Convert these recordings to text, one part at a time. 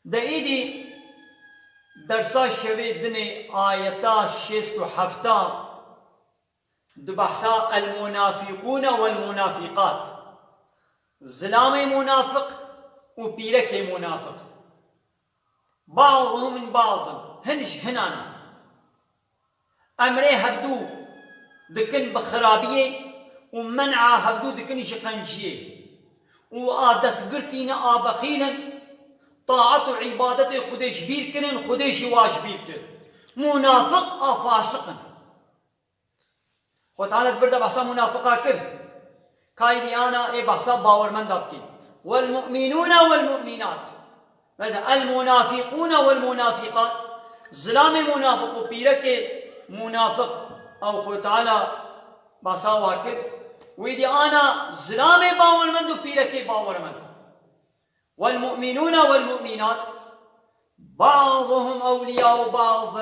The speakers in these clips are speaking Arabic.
دا ايدي درسا شوي دني آيتا شيست وحفتا دبحثا المنافقون والمنافقات زلامي منافق وبيرك منافق بعضهم من بعض هنش هنانا أمري هبدو دكن بخرابية ومنع هبدو دكن شقنجية وآدس قرتين آبخيلا طاعة وعبادة خديش بير كنن خديش واش بير كن منافق أفاسقا خو تعالى برده بحثا منافقا كر كايدي أنا إيه بحثا باور من دابكي والمؤمنون والمؤمنات مثلا المنافقون والمنافقات زلام منافق وبيرك منافق أو خو تعالى بحثا واكر ويدي أنا زلام باور من وبيرك باور من والمؤمنون والمؤمنات بعضهم أولياء بعض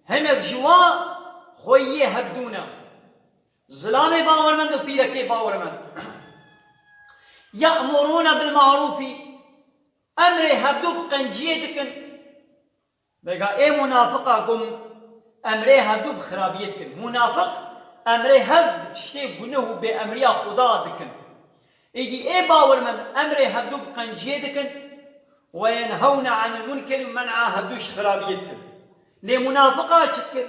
هنك جوا خويه هبدونا زلام باورمند و پیرکی باورمند يأمرون بالمعروف امر هبدو بقنجيه دكن بقى ايه منافقه قم امر هبدو بخرابيه دكن منافق امر هب تشتي بنه بامريا خدا دكن يجي ايه باورمند امر هبدو بقنجيه دكن وينهون عن المنكر ومنع هبدوش خرابيه دكن ليه منافقه تشكر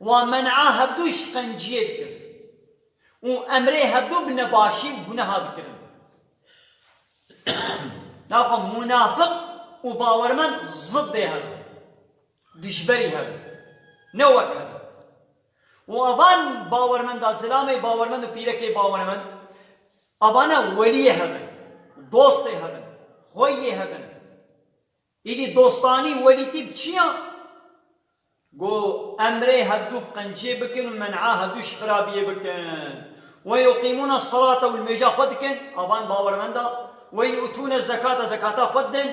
ومنعه هبدوش قنجيه دكر وامره هبدو بنباشي بنها دكر ناقم منافق وباورمن ضد هذا دشبري هذا نوك هذا وابان باورمن دا سلامي باورمن وبيركي باورمن ابانا ولي هذا دوست هذا خوي هذا يجي دوستاني ولي تيب چيا قو أمره هدو بقنجي بكن ومنعاه هدوش خرابية بكن ويقيمون الصلاة والميجا خدكن أبان باور من دا ويؤتون الزكاة زكاة خدن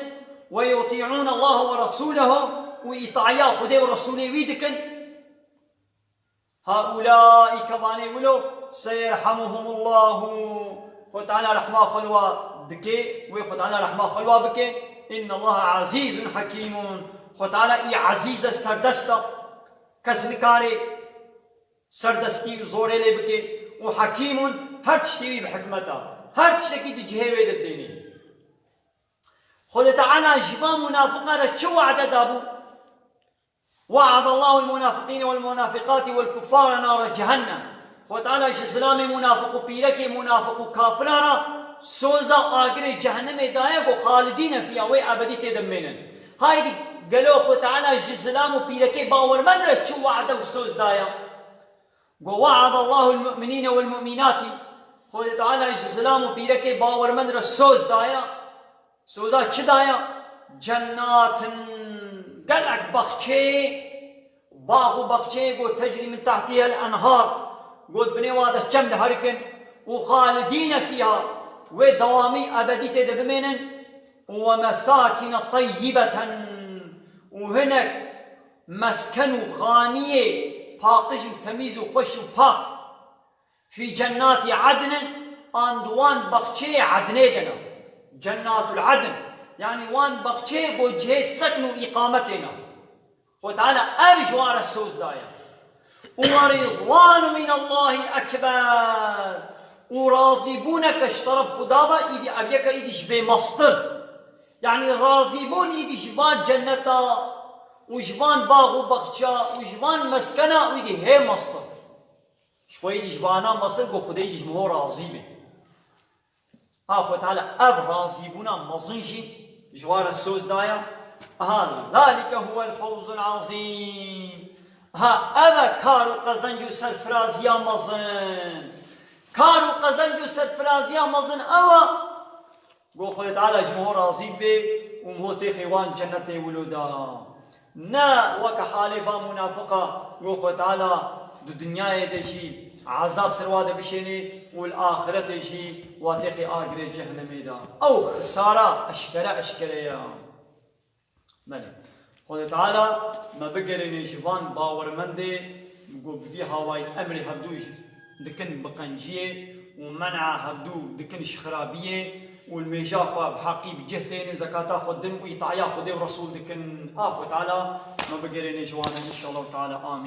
ويطيعون الله ورسوله وإطاعيا خدي ورسوله ويدكن هؤلاء كباني ولو سيرحمهم الله خد تعالى رحمة خلوة دكي وخد تعالى رحمة خلوة بكي إن الله عزيز حكيم خد تعالى إي عزيز السردستا كسبكاري سردستي وزوري لي بكي وحكيم هر تشتوي بحكمته هر تشتكي تجهوي للديني خد تعالى جبا منافقة شو وعد دابو وعد الله المنافقين والمنافقات والكفار نار جهنم خد تعالى جسلام منافق بيرك منافق كافرنا سوزا آقر جهنم دايق وخالدين فيها وابدي تدمينا هاي دي قالوا خو تعالى جسلام وبيركي باور مدرة شو وعد وسوز دايا ووعد الله المؤمنين والمؤمنات خو تعالى جسلام وبيركي باور مدرة سوز دايا سوزا چه دايا جنات قلق بخشي باغ بخشي قو تجري من تحتها الأنهار قو بني واضح جمد هركن وخالدين فيها ودوامي أبدي تدبمين ومساكن طيبة وهناك مسكن خانية باقش وتميز وخش وباق في جنات عدن أندوان بخشي عدنيدنا جنات العدن يعني وان بخشي وجهه سكن وإقامتنا وتعالى أبجوار السوز دايا ورضوان من الله أكبر وراضبونك اشترب خدابا إيدي أبيك إيدي شبه مصدر يعني راضبون إيدي شبان جنتا وجبان باغ وبخشا وجبان مسكنا ويدي هي مصدر شوي إيدي جبانا مصدر قو خدا إيدي جمهو راضيبه آخو تعالى أب راضبونا مظنجي جوار السوز دايا ذلك هو الفوز العظيم أبا كارو قزنجو سرفرازيا مظن كارو قزنجو سرفرازيا مظن أوا قو خدا تعالى جمهو راضيبه ومهو تيخيوان جنتي ولودا نا وك حالفا منافقة قو تعالى دو دنيا دشي عذاب سرواد بشيني والآخرة شي واتخي آقر جهنم دا أو خسارة أشكرة يا مالي خود تعالى ما بقرني شفان باور مندي قو بدي هواي أمري هبدوش دكن بقنجية ومنع هبدو دكن شخرابية والميجا خوا بحقي بجهتين زكاة خدم وإطاعة خدم رسول دكن آخو تعالى ما بقرين جوانا إن شاء الله تعالى آمين.